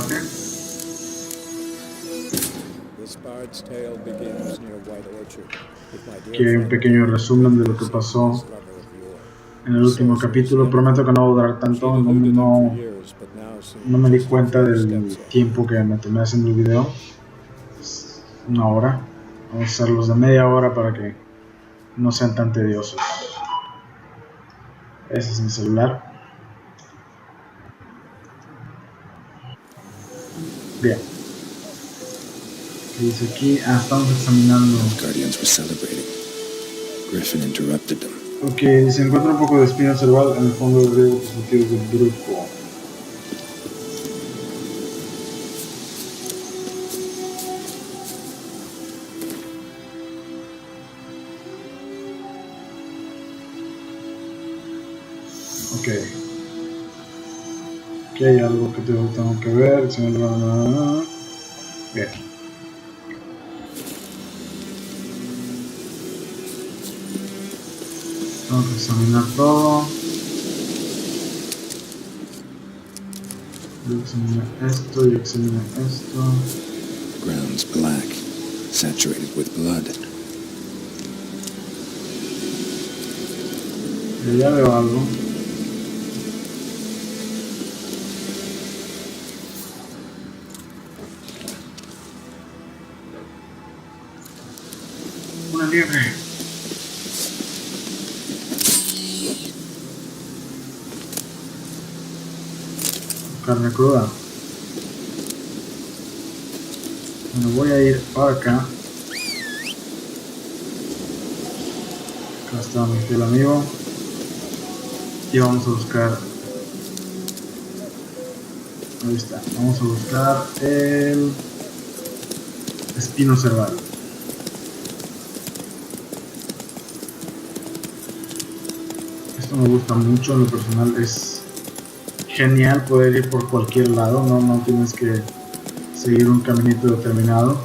parte. Aquí hay un pequeño resumen de lo que pasó en el último capítulo. Prometo que no va a durar tanto. No me di cuenta del tiempo que me tomé haciendo el video. Es 1 hora. Vamos a hacerlos de media hora para que no sean tan tediosos. Ese es mi celular. Bien. ¿Qué dice aquí? Estamos examinando. Ok, se encuentra un poco de espina cerval en el fondo del griego positivo del bruco. Ok. Aquí hay algo que tengo que ver. Bien. Vamos a examinar todo. Yo examino esto y examino esto. Ground's black, saturated with blood. Ya veo algo. Una liebre. Carne cruda. Bueno, voy a ir para acá. Acá está mi fiel amigo. Y vamos a buscar. Ahí está. Vamos a buscar el espino cerval. Esto me gusta mucho, en lo personal es genial poder ir por cualquier lado, no tienes que seguir un caminito determinado.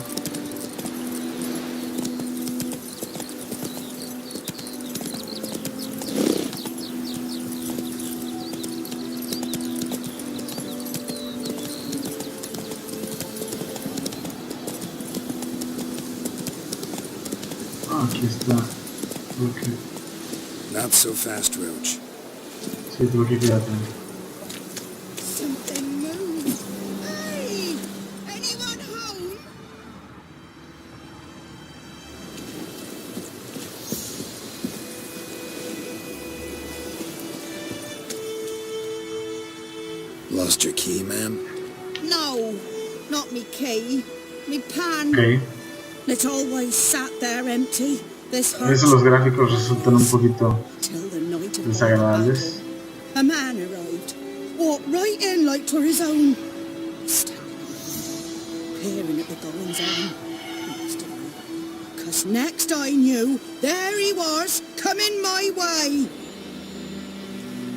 Aquí está. Okay. Not so fast, Roach. Sí, tengo que quedarte. Something moved. Hey! Anyone home? Lost your key, ma'am? No, not me key. Me pan. Ok. It always sat there empty. This A veces los gráficos resultan un poquito till the night of desagradables. a man arrived, walked right in like 'twere his own. Standing peering at the goings on. Cause next I knew, there he was, coming my way.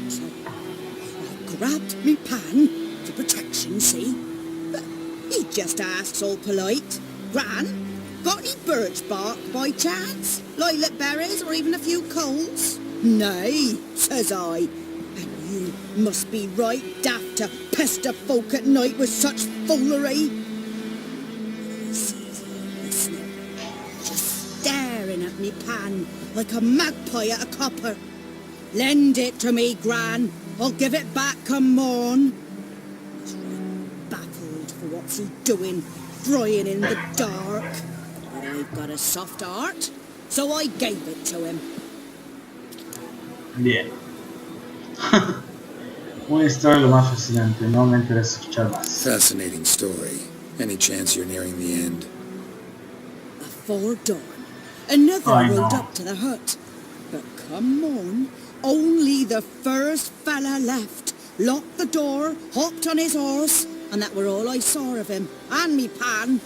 So I grabbed me pan for protection, see? But he just asks all polite, Gran, got any birch bark by chance? Lilac berries or even a few coals? Nay, says I. And you must be right daft to pester folk at night with such foolery. Listening, just staring at me pan like a magpie at a copper. Lend it to me, Gran. I'll give it back come morn. He's right baffled for what's he doing, frying in the dark. But I've got a soft heart, so I gave it to him. Bien. Una historia lo más fascinante, no me interesa escuchar más. Fascinating story. Any chance you're nearing the end? Before dawn, another I rode know. up to the hut. But come on, only the first fella left, locked the door, hopped on his horse, and that were all I saw of him, and me pan.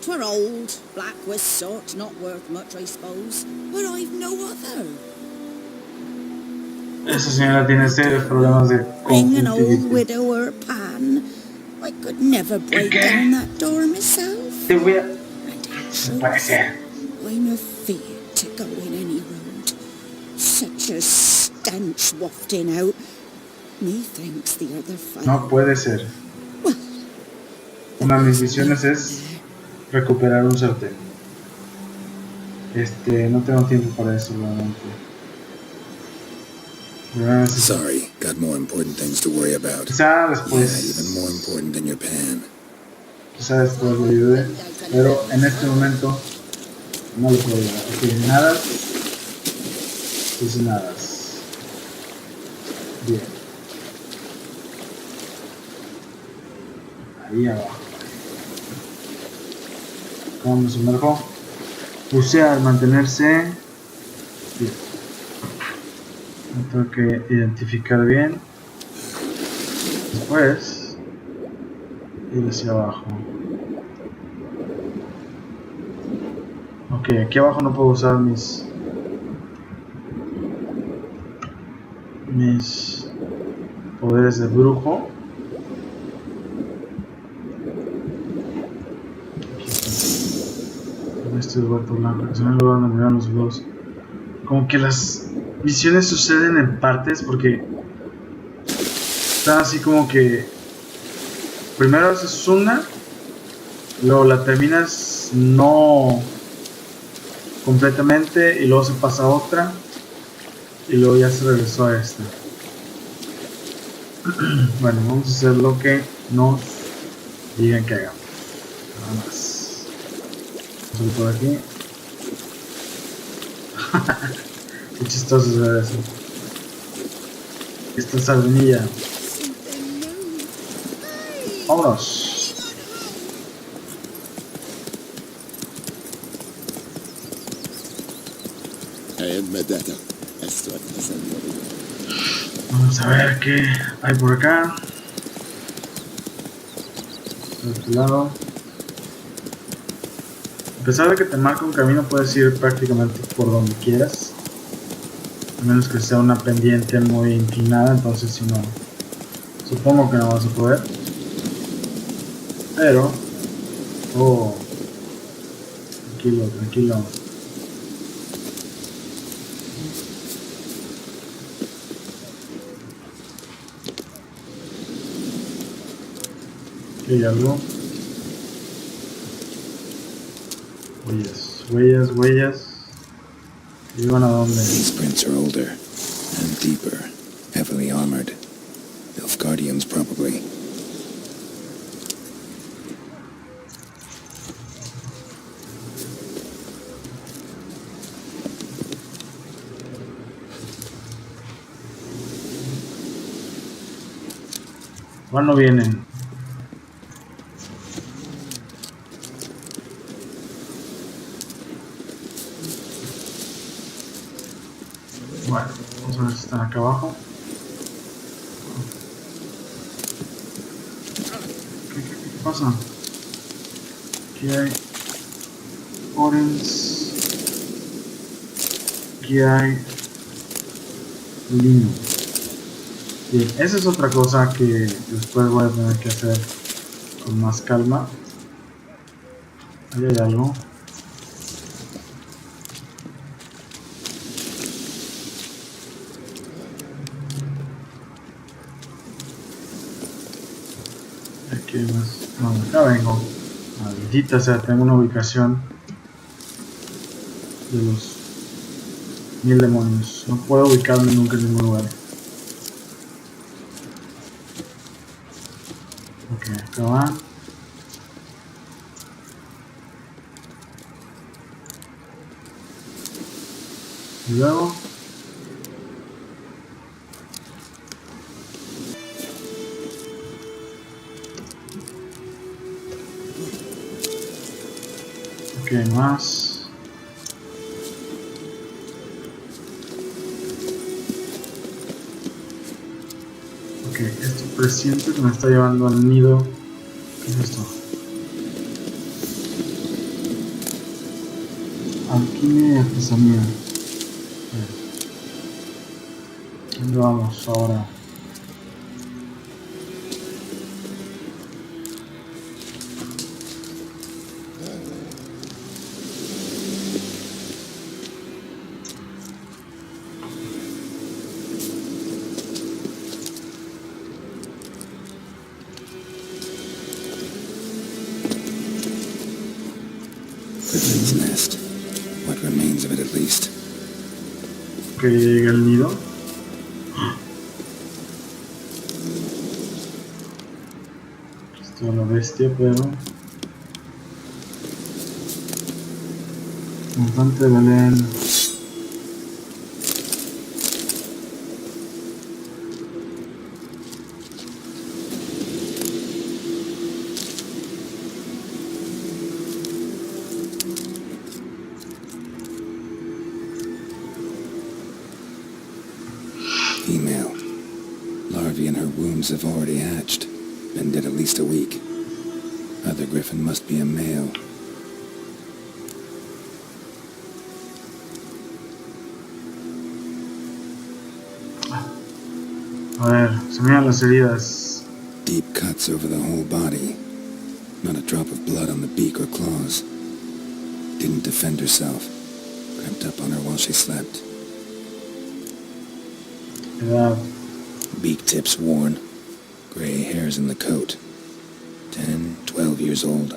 'Twere old, black with sort, not worth much, I suppose, but I've no other. Esa señora tiene serios problemas de Being an old conjuntivitis. widower, pan, I could never break ¿Qué? down that door myself. Te voy a And in truth, desaparecer. I'm afeard to go in any road. Such a stench wafting out. Methinks the other fellow. No puede ser. Well, una de mis misiones es recuperar un sartén. No tengo tiempo para eso, realmente. Sorry, got more important things to worry about. Quizá Yeah, even more después, important than your pan. quizá después lo ayude, pero en este momento no lo puedo ayudar. Ok, nada. Dice nada. Bien. Ahí abajo. ¿Cómo me sumerjo? Puse al mantenerse. Bien. Tengo que identificar bien. Después ir hacia abajo. Ok, aquí abajo no puedo usar mis poderes de brujo. Aquí está. Este huerto blanco, es un lugar donde miran los globos. Como que las misiones suceden en partes porque están así como que primero haces una, luego la terminas no completamente y luego se pasa a otra y luego ya se regresó a esta. Bueno, vamos a hacer lo que nos digan que hagamos. Nada más. Vamos a ir por aquí. Qué chistoso se ve eso. Esta sardinilla. Vámonos. Vamos a ver qué hay por acá. De este lado. A pesar de que te marca un camino, puedes ir prácticamente por donde quieras. A menos que sea una pendiente muy inclinada, entonces si no, supongo que no vas a poder. Pero, tranquilo, tranquilo. Aquí hay algo. Huellas, huellas. ¿Y van a dónde? These prints are older and deeper, heavily armored. Elf guardians, probably. ¿Cuándo vienen? Bueno, vamos a ver si están acá abajo. ¿Qué pasa? Aquí hay orange. Aquí hay lino. Bien, esa es otra cosa que después voy a tener que hacer con más calma. Ahí hay algo. Aquí hay más. No, acá vengo. Maldita sea, tengo una ubicación de los 1000 demonios. No puedo ubicarme nunca en ningún lugar. Ok, acá va. Y luego. Ok, más. Ok, esto presiento que me está llevando al nido. ¿Qué es esto? Alquimia y artesanía. ¿Dónde vamos ahora? Griffin's nest. What remains of it, at least. Que llega el nido. Esto es la bestia, pero... Infante Belén. Female. Larvae in her wounds have already hatched. Been dead at least a week. Other griffin must be a male. A ver, se miran las heridas. Deep cuts over the whole body. Not a drop of blood on the beak or claws. Didn't defend herself. Crept up on her while she slept. Edad. Beak tips worn. Gray hairs in the coat. 10, 12 years old.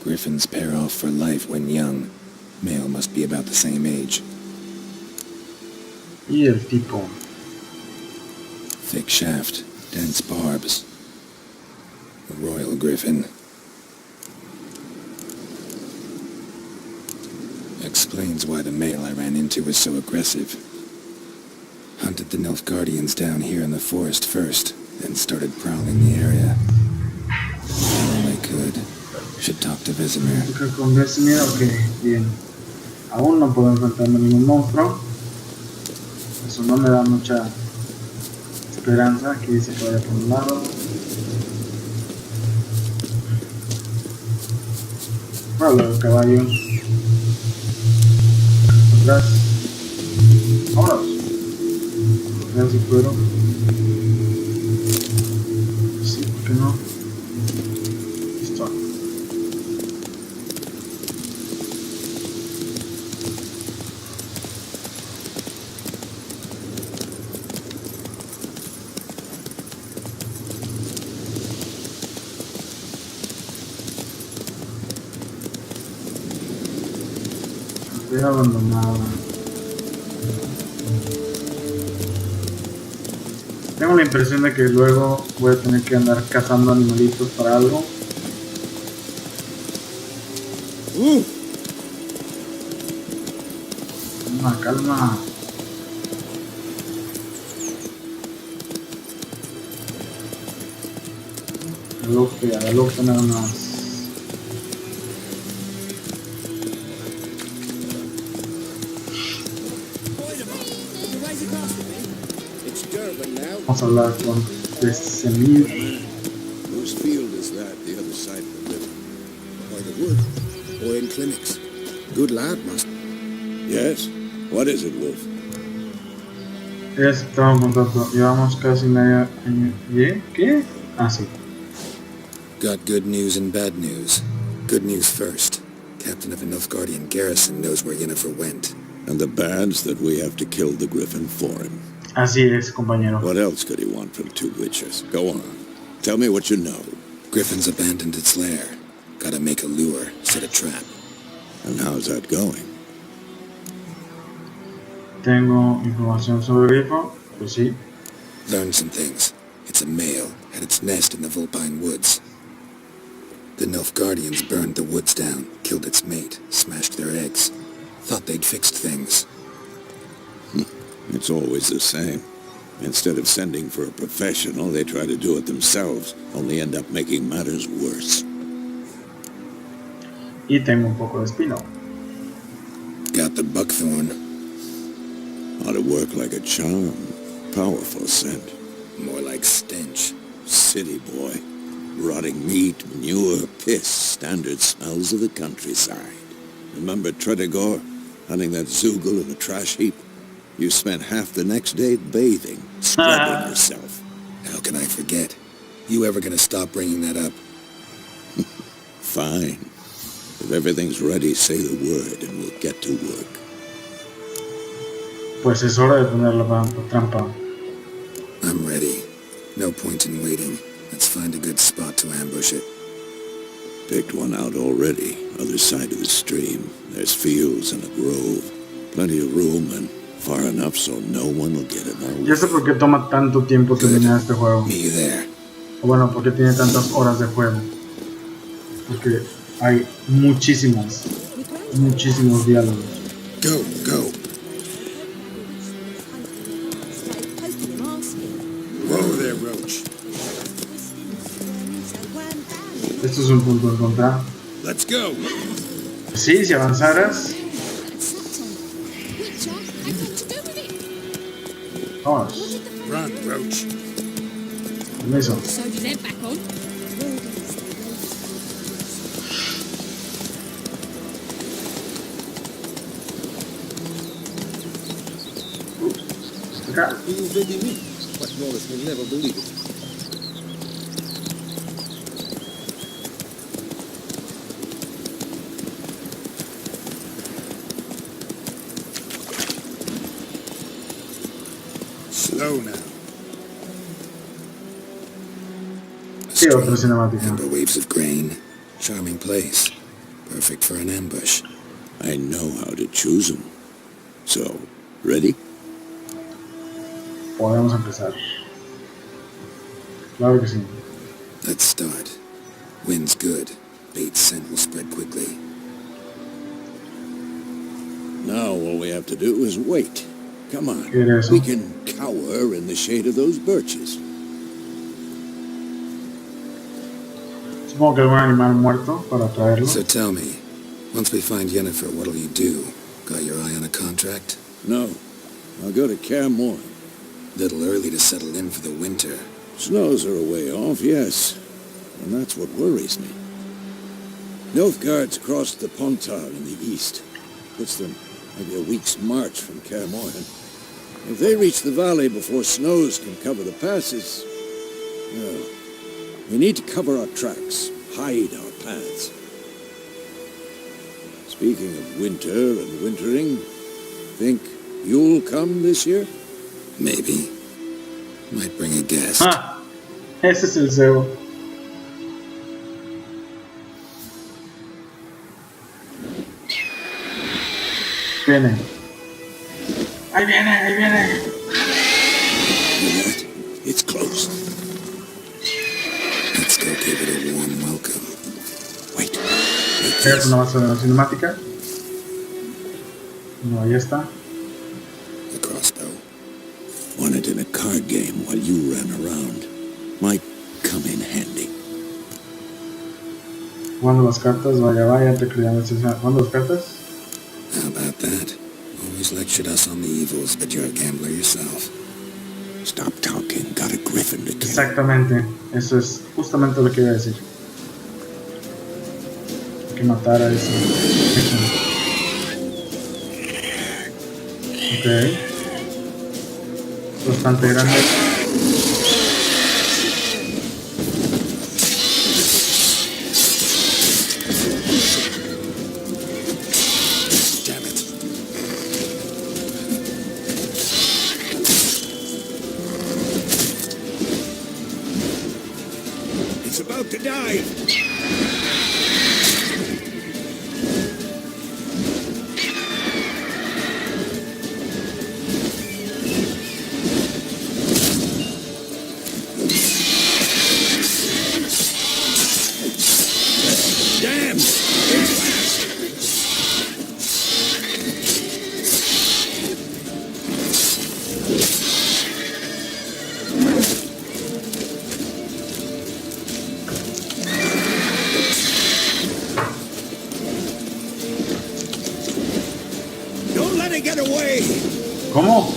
Griffins pair off for life when young. Male must be about the same age. Y el tipo. Thick shaft, dense barbs. A royal griffin. Explains why the male I ran into was so aggressive. Hunted the Nilfgaardians down here in the forest first, then started prowling the area. All I could. Should talk to Vesemir. Con Vesemir, ok, bien. Aún no puedo enfrentarme a ningún monstruo. Eso no me da mucha esperanza. Aquí dice que vaya por un lado. Vale, el caballo. Atrás. Vámonos. Vean si puedo. Sí, ¿por qué no? Listo. Aldea abandonada. Tengo la impresión de que luego voy a tener que andar cazando animalitos para algo. Calma, calma. Galope nada más. Vamos a hablar con Vesemir. Whose field is that, the other side of the river? By the wood, or in clinics? Good lad, must. Yes? What is it, Wolf? Estamos en contacto. Llevamos casi media año. ¿Qué? Ah, sí. Got good news and bad news. Good news first. Captain of a Nilfgaardian garrison knows where Yennefer went. And the bad's that we have to kill the griffin for him. Así es, compañero. What else could he want from two witches? Go on. Tell me what you know. Griffin's abandoned its lair. Gotta make a lure, set a trap. And how's that going? Tengo información sobre el grifo. Pues sí. Learned some things. It's a male, had its nest in the Vulpine woods. The Nilfgaardians burned the woods down, killed its mate, smashed their eggs. Thought they'd fixed things. It's always the same. Instead of sending for a professional, they try to do it themselves, only end up making matters worse. Y tengo un poco de espino. Got the buckthorn. Ought to work like a charm. Powerful scent. More like stench. City boy. Rotting meat, manure, piss, standard smells of the countryside. Remember Tredigor? Hunting that Zoogle in the trash heap? You spent half the next day bathing, scrubbing yourself. How can I forget? You ever gonna stop bringing that up? Fine. If everything's ready, say the word and we'll get to work. Pues es hora de poner la trampa. I'm ready. No point in waiting. Let's find a good spot to ambush it. Picked one out already, other side of the stream. There's fields and a grove. Plenty of room and far enough so no one will get in our way. Ya sé por qué toma tanto tiempo terminar este juego. Meet you there. O bueno, por qué tiene tantas horas de juego. Porque hay muchísimos diálogos. Go, go. Whoa there, Roach. Esto es un punto en contra. Let's go. Sí, si avanzaras. Vamos. Run, Roach. Permiso. Acá. But Wallace will never believe it. Slow now. Sí, otra cinemática. Amber waves of grain. Charming place. Perfect for an ambush. I know how to choose them. So, ready? Podemos empezar. Claro que sí. Let's start. Wind's good. Bait's scent will spread quickly. Now all we have to do is wait. Come on. ¿Qué era eso? We can cower in the shade of those birches. Supongo que algún animal muerto para traerlo. So tell me, once we find Yennefer, what'll you do? Got your eye on a contract? No. I'll go to Kaer Morhen. Little early to settle in for the winter. Snows are a way off, yes. And that's what worries me. Nilfgaard's across the Pontar in the east. Puts them maybe a week's march from Kaer Morhen. If they reach the valley before snows can cover the passes, well, we need to cover our tracks, hide our paths. Speaking of winter and wintering, think you'll come this year? Maybe. Might bring a guest. Ah, ese es el cebo. Viene. Ahí viene, ahí viene. Hear that? It's close. Let's go give it a warm welcome. Wait. Es una base de la cinemática. No, ahí está. A crossbow. Won it in a card game while you ran around. Might come in handy. Jugando las cartas, vaya, vaya, te crean jugando las cartas. How about that? Always lectured us on the evils, but you're a gambler yourself. Stop talking. Got a griffin to kill. Exactamente, eso es justamente lo que iba a decir. Hay que matar a ese. Ok. Bastante grande. Damn it. It's about to die. Damn! It's fast! Don't let it get away! ¿Cómo?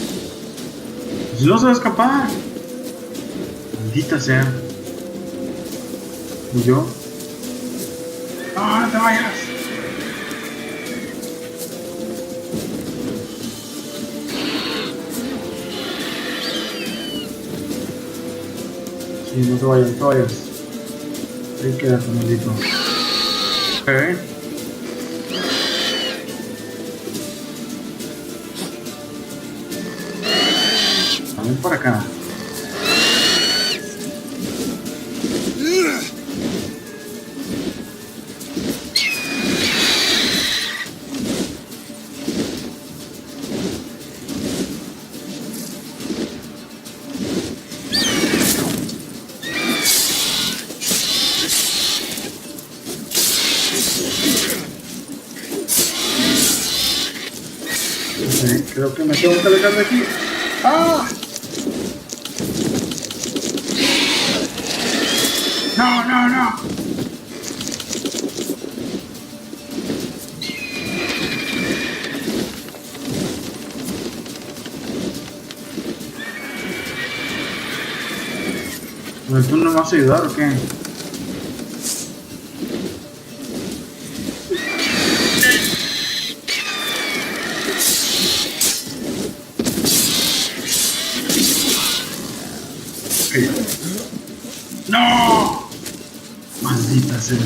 Si no se va a escapar. Maldita sea. ¿Y yo? ¡No, no te vayas! Sí, no te vayas, no te vayas. Ahí quédate, maldito. Ok. Ven para acá. Creo que me tengo que alejar de aquí. ¡Ah! No, no, no. ¿Tú no me vas a ayudar o qué? ¡No! Maldita sea.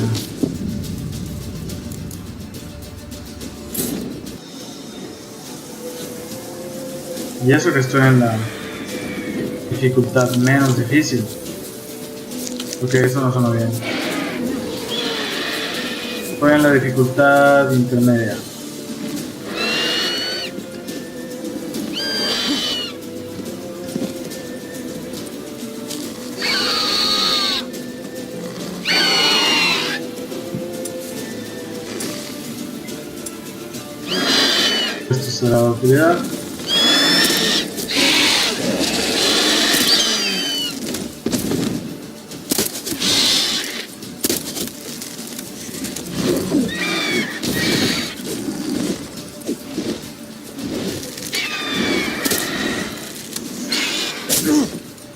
Y eso que estoy en la dificultad menos difícil. Porque eso no suena bien. Estoy en la dificultad intermedia. Esto será la oscuridad.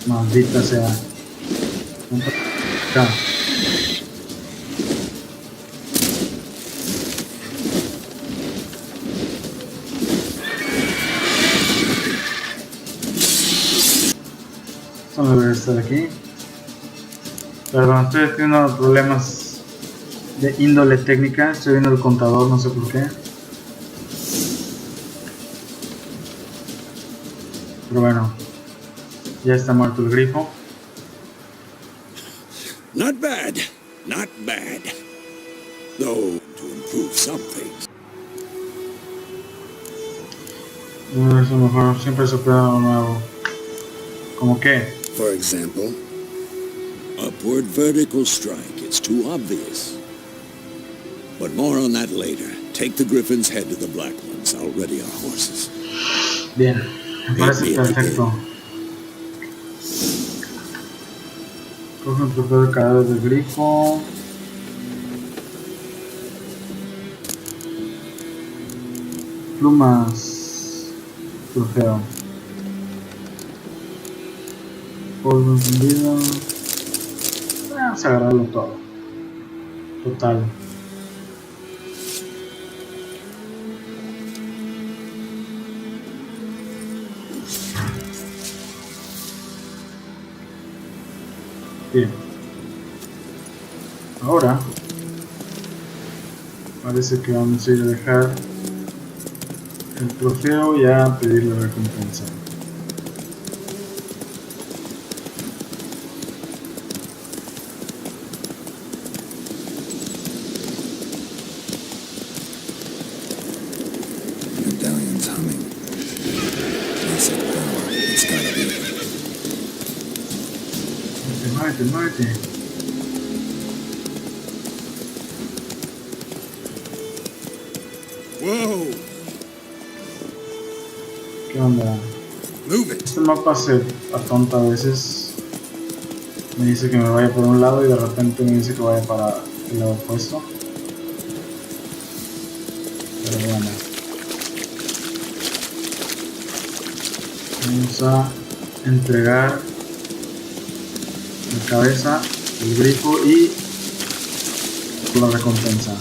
Maldita sea. Acá. Esto no debería estar aquí. Perdón, estoy teniendo problemas de índole técnica. Estoy viendo el contador, no sé por qué. Pero bueno. Ya está muerto el grifo. Not bad, not bad. Though, to improve some things. Eso mejor, siempre se puede algo nuevo. ¿Cómo qué? For example, upward vertical strike. It's too obvious. But more on that later. Take the griffin's head to the black ones. I'll ready our horses. Bien, me parece perfecto. Coge un trofeo de cadáver del grifo. Plumas. Trofeo. Polvo encendido. Vamos a agarrarlo todo. Total. Bien. Ahora parece que vamos a ir a dejar el trofeo y a pedir la recompensa. Medallion's humming. Basic power. It's gotta be. Muévete, muévete. Whoa! ¿Qué onda? Move it! Este mapa se atonta a veces. Me dice que me vaya por un lado y de repente me dice que vaya para el lado opuesto. Pero bueno. Vamos a entregar la cabeza, el grifo y la recompensa.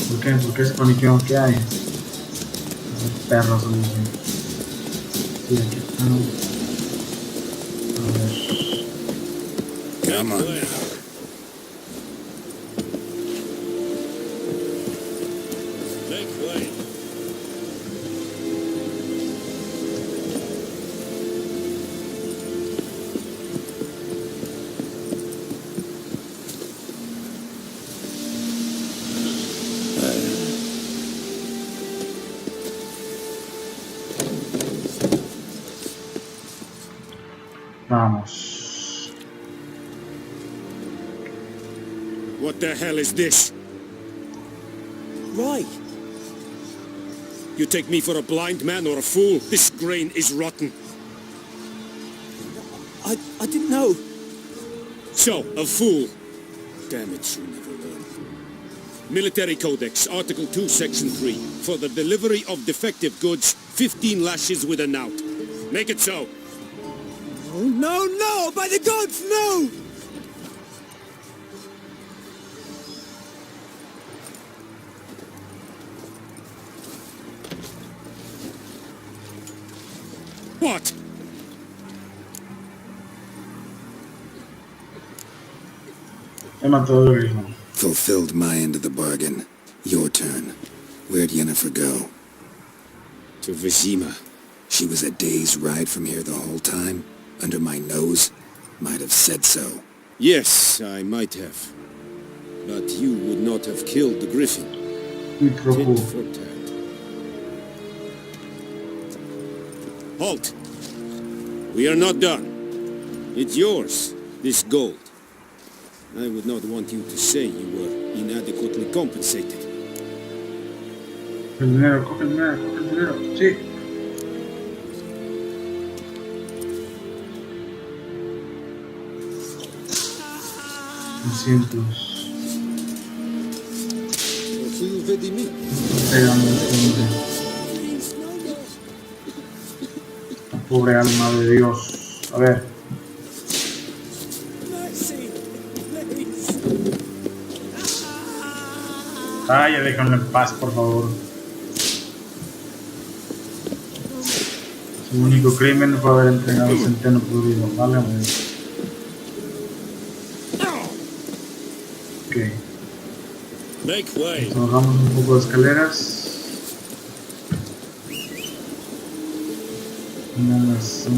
¿Por qué? ¿Por qué se paniqueó? ¿Qué hay? Esos perros, oye. Sí, aquí están. A ver. Come on now. Vamos. What the hell is this? Right. You take me for a blind man or a fool? This grain is rotten. I didn't know. So, a fool. Damn it, you'll never learn. Military Codex, Article 2, Section 3. For the delivery of defective goods, 15 lashes with a knout. Make it so. Oh, no, no! By the gods, no! What? He matado el hijo. Fulfilled my end of the bargain. Your turn. Where'd Yennefer go? To Vizima. She was a day's ride from here the whole time? Under my nose? Might have said so. Yes, I might have. But you would not have killed the griffin. Tit Microcu. for tat. Halt! We are not done. It's yours, this gold. I would not want you to say you were inadequately compensated. Coge el dinero, coge el dinero, coge el dinero. Sí. Cientos. La pobre alma de Dios. A ver. Ay, ya déjenme en paz, por favor. Su único crimen fue haber entregado el centeno podrido. Vale, a ver. Ok. Make way. Bajamos un poco de escaleras. Unas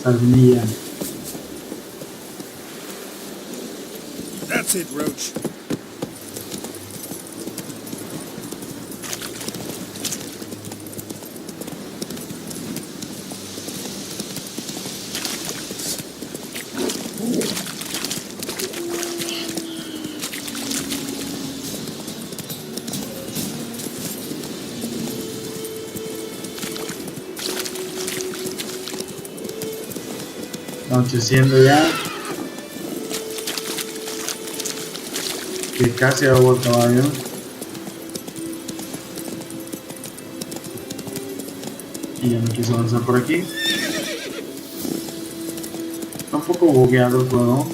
sardinilla. That's it, Roach. Anocheciendo ya. Que casi hago el caballo. Y ya me quiso avanzar por aquí. Está un poco bugueado el juego.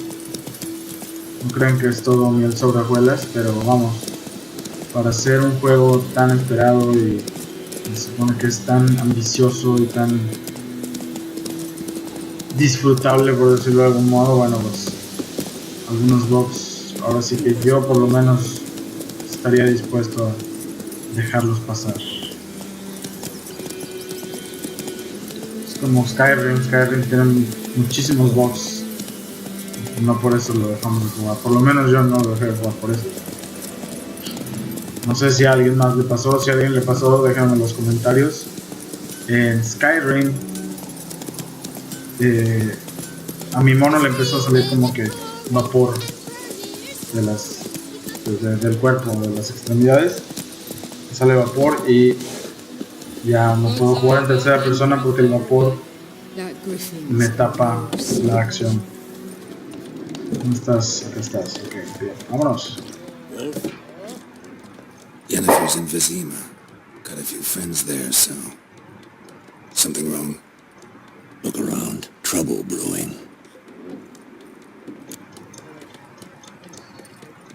No crean que es todo miel sobre hojuelas, pero vamos. Para ser un juego tan esperado y se supone que es tan ambicioso y tan disfrutable, por decirlo de algún modo, bueno, pues algunos bugs, ahora sí que yo por lo menos estaría dispuesto a dejarlos pasar. Es como Skyrim tiene muchísimos bugs, no por eso lo dejamos de jugar, por lo menos yo no lo dejé de jugar por eso. No sé si a alguien más le pasó, si a alguien le pasó, déjenme en los comentarios. En Skyrim a mi mono le empezó a salir como que vapor del cuerpo, de las extremidades, sale vapor y ya no puedo jugar en tercera persona porque el vapor me tapa la acción. ¿Dónde estás? Acá estás, ok, bien, vámonos. Yennefer's in Vizima. Got a few friends there, so... Something wrong? Look around. Trouble brewing.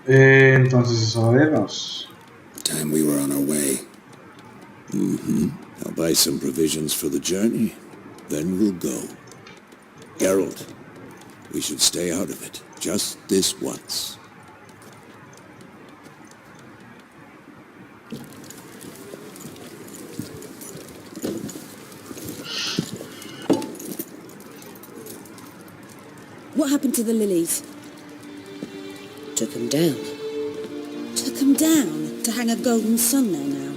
Entonces eso, a vernos. Time we were on our way. I'll buy some provisions for the journey. Then we'll go. Geralt, we should stay out of it. Just this once. What happened to the lilies? Took them down. Took them down to hang a golden sun there now.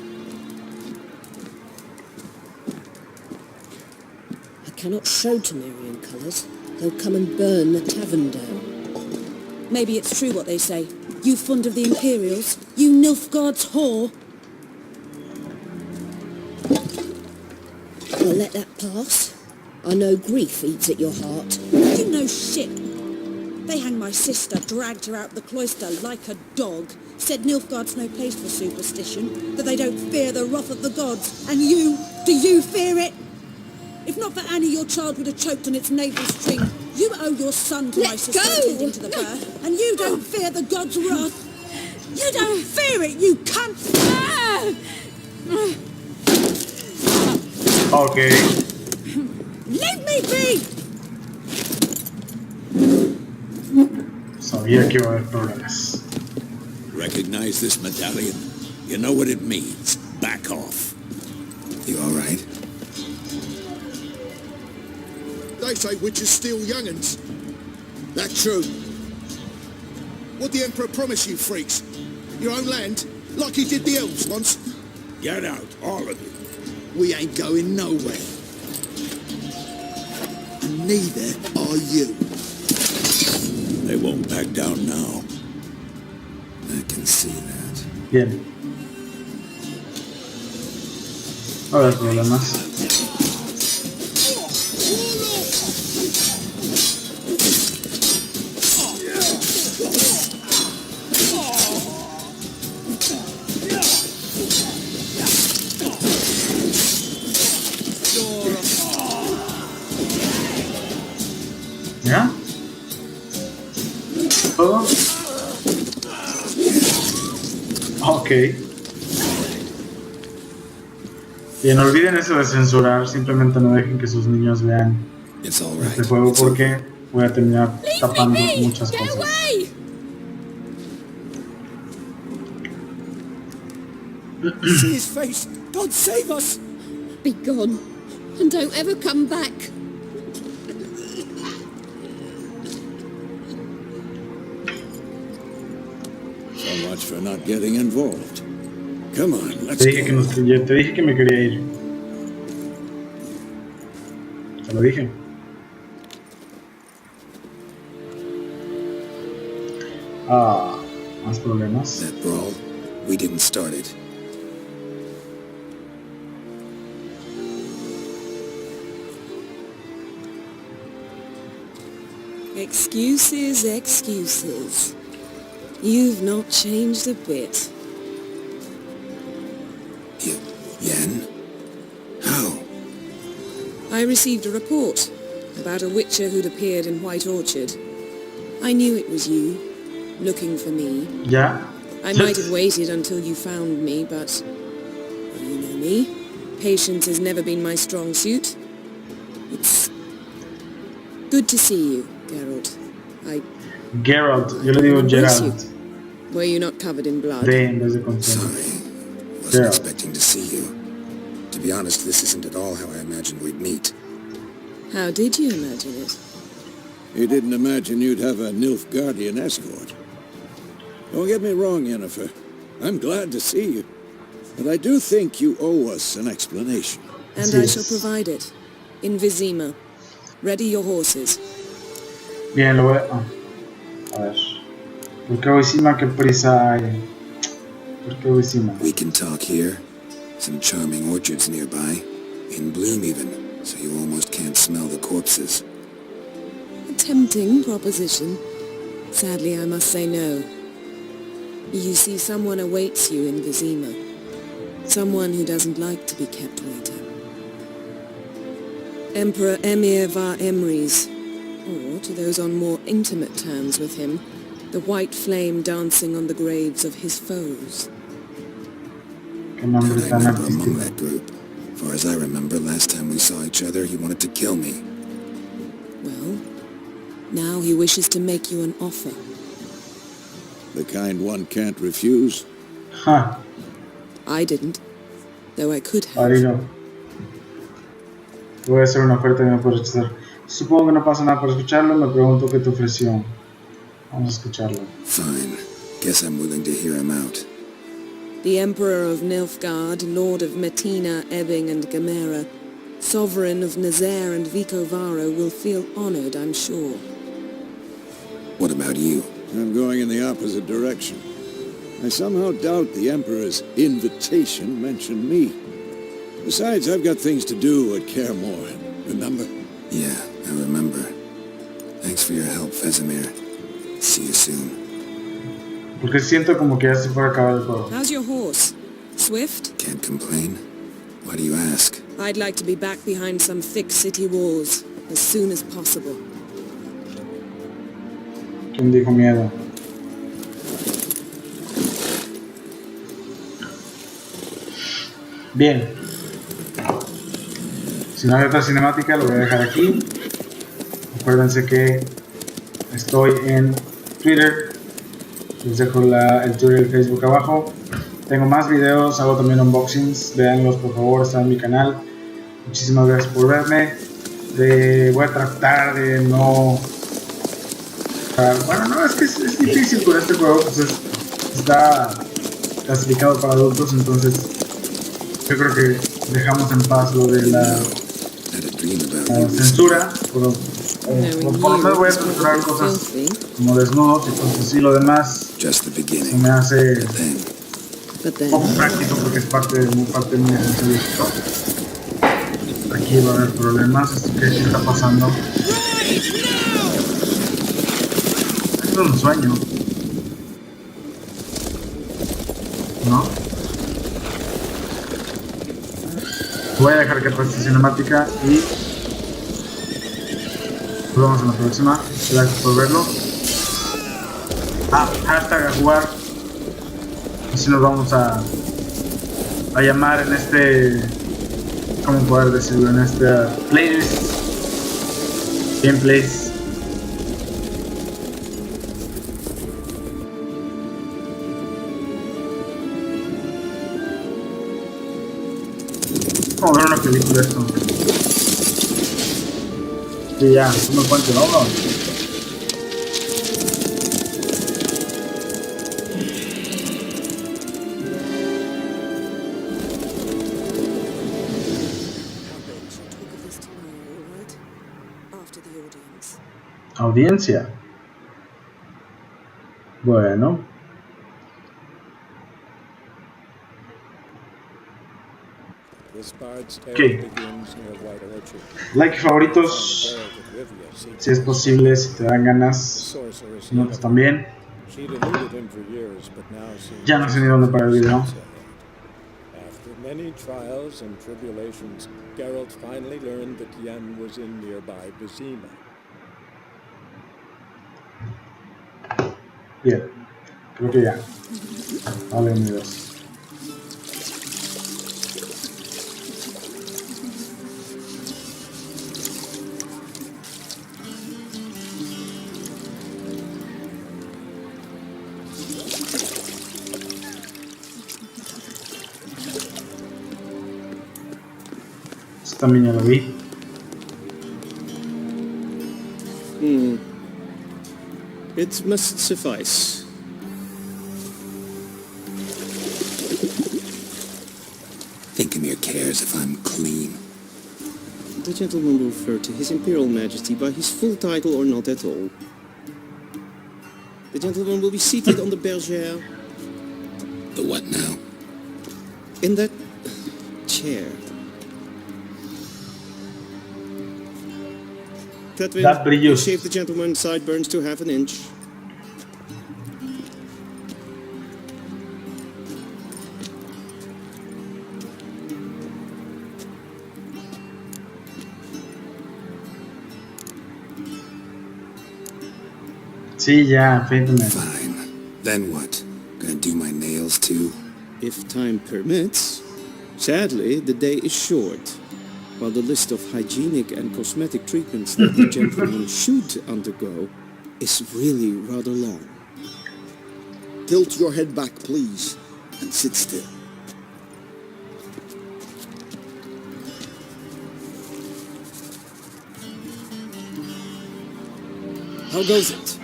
I cannot show Temerian colours. They'll come and burn the tavern down. Maybe it's true what they say. You fond of the Imperials? You Nilfgaard's whore? I'll let that pass. I know grief eats at your heart. You know shit. They hanged my sister, dragged her out the cloister like a dog, said Nilfgaard's no place for superstition, that they don't fear the wrath of the gods. And you, do you fear it? If not for Annie, your child would have choked on its navel string. You owe your son to my sister attending to the birth, and you don't fear the gods' wrath. You don't fear it, you cunt! Okay. Leave me be! Sabía que iba a haber problemas. Recognize this medallion? You know what it means. Back off. You all right? They say witches steal young'uns. That true? What the Emperor promise you, freaks? Your own land? Like he did the elves once? Get out, all of you. We ain't going nowhere. And neither are you. They won't back down now. I can see that. Bien. No hay problemas. ¿Ya? ¿Todo? Ok. Bien, olviden eso de censurar, simplemente no dejen que sus niños vean It's all right. este juego porque voy a terminar tapando muchas cosas. See his face! God save us! Be gone, and don't ever come back. So much for not getting involved. Come on, let's Te dije, go. te dije que me quería ir. Te lo dije. Ah, más problemas. That brawl, we didn't start it. Excuses, excuses. You've not changed a bit. Yen? How? I received a report about a witcher who'd appeared in White Orchard. I knew it was you, looking for me. Ya. I might have waited until you found me, but well, you know me. Patience has never been my strong suit. It's good to see you, Geralt. Geralt, yo le digo Geralt. Were you not covered in blood? De en vez de control. Sorry. Wasn't Geralt. expecting to see you. To be honest, this isn't at all how I imagined we'd meet. How did you imagine it? You didn't imagine you'd have a Nilfgaardian escort. Don't get me wrong, Yennefer. I'm glad to see you. But I do think you owe us an explanation. And I shall provide it. In Vizima. Ready your horses. Bien, lo voy a... A ver. ¿Por qué Vizima? ¿Qué prisa hay? ¿Por qué Vizima? We can talk here. Some charming orchards nearby. In bloom even, so you almost can't smell the corpses. A tempting proposition. Sadly, I must say no. You see, someone awaits you in Vizima. Someone who doesn't like to be kept waiting. Emperor Emir var Emrys, or, to those on more intimate terms with him, the white flame dancing on the graves of his foes. ¿Qué nombre I tan remember among artístico? that group. Far as I remember, last time we saw each other, he wanted to kill me. Well, now he wishes to make you an offer. The kind one can't refuse. Ja, I didn't, though I could have. Marino. Voy a hacer una oferta y me puedes rechazar. Supongo que no pasa nada por escucharlo, me pregunto qué te ofreció. Vamos a escucharlo. Fine. Guess I'm willing to hear him out. The Emperor of Nilfgaard, Lord of Metina, Ebbing and Gamera, Sovereign of Nazaire and Vicovaro will feel honored, I'm sure. What about you? I'm going in the opposite direction. I somehow doubt the Emperor's invitation mentioned me. Besides, I've got things to do at Care more. Remember? Yeah, I remember. Thanks for your help, Vesemir. See you soon. Porque siento como que ya se puede acabar el juego. How's your horse? Swift? Can't complain. Why do you ask? I'd like to be back behind some thick city walls as soon as possible. ¿Quién dijo miedo? Bien. Si no hay otra cinemática, lo voy a dejar aquí. Acuérdense que estoy en Twitter. Les dejo el Twitter y el Facebook abajo. Tengo más videos, hago también unboxings. Véanlos por favor, están en mi canal. Muchísimas gracias por verme. Voy a tratar de no... Bueno, no, es que es difícil con este juego. Pues está clasificado para adultos, entonces yo creo que dejamos en paz lo de la censura. Por lo menos voy a censurar cosas como desnudos y cosas así. Lo demás se me hace un poco práctico porque es parte de mi esencia. Aquí va a haber problemas. ¿Qué está pasando? Es un sueño, ¿no? Voy a dejar que pase esta cinemática y nos vemos en la próxima. Gracias por verlo. Hashtag a jugar. Así nos vamos a llamar en este, ¿cómo poder decirlo? En esta playlist, gameplays. Vamos a ver una película esto. Sí, ya, no me cuentes, ¿no? Audiencia. Bueno. Ok. Like y favoritos. Si es posible, si te dan ganas. Si no, pues también. Ya no sé ni dónde parar el video. Many trials and tribulations, Geralt finally learned that Yen was in nearby Vizima. Bien, creo que ya. Vale, amigos. También ya lo vi. It must suffice. Thinkamir cares if I'm clean. The gentleman will refer to His Imperial Majesty by his full title or not at all. The gentleman will be seated on the bergère. The what now? In that chair. That will shave the gentleman's sideburns to half an inch. Sí, ya, fine. Then what? Gonna do my nails too? If time permits. Sadly, the day is short. While the list of hygienic and cosmetic treatments that the gentleman should undergo is really rather long. Tilt your head back, please, and sit still. How goes it?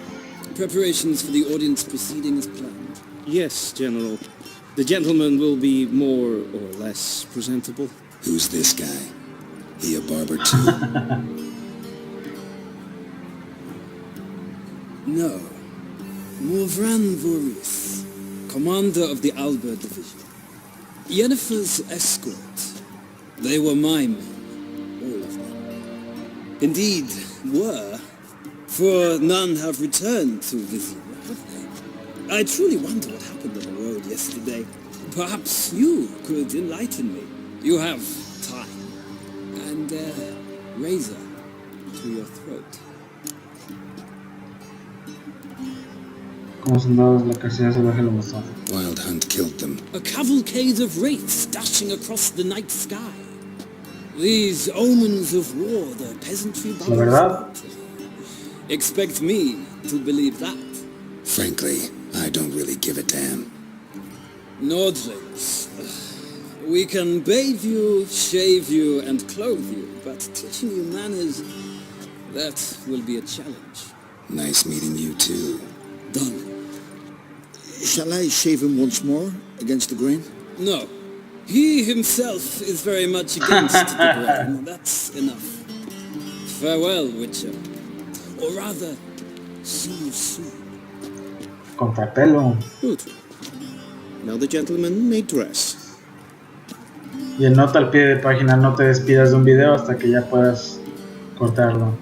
Preparations for the audience proceeding as planned? Yes, General. The gentleman will be more or less presentable. Who's this guy? He a barber too? No. Morvran Vorith, commander of the Alba Division. Yennefer's escort. They were mine. All of them. Indeed, were. For none have returned to Vizima, have they? I truly wonder what happened on the road yesterday. Perhaps you could enlighten me. You have time. And razor to your throat. Wild hunt killed them. A cavalcade of wraiths dashing across the night sky. These omens of war the peasantry boast. Expect me to believe that. Frankly, I don't really give a damn. Nordlings. We can bathe you, shave you, and clothe you, but teaching you manners, that will be a challenge. Nice meeting you too. Done. Shall I shave him once more, against the grain? No. He himself is very much against the grain. That's enough. Farewell, Witcher. Or rather, see you soon. Contrapelo. Good. Now the gentleman may dress. Y en nota al pie de página: no te despidas de un video hasta que ya puedas cortarlo.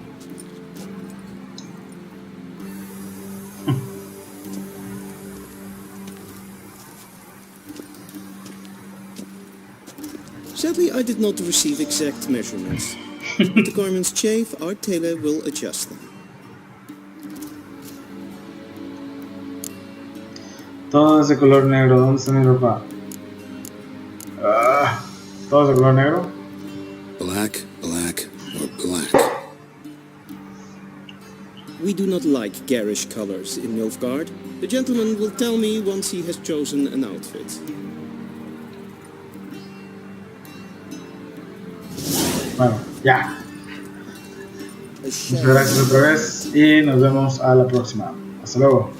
Sadly, I did not receive exact measurements. If the garments chafe, our tailor will adjust them. Todo es de color negro. ¿Dónde está mi ropa? ¿Todo es de color negro? Black, black, or black. We do not like garish colors in Nilfgaard. The gentleman will tell me once he has chosen an outfit. Bueno, ya. Muchas gracias otra vez y nos vemos a la próxima. Hasta luego.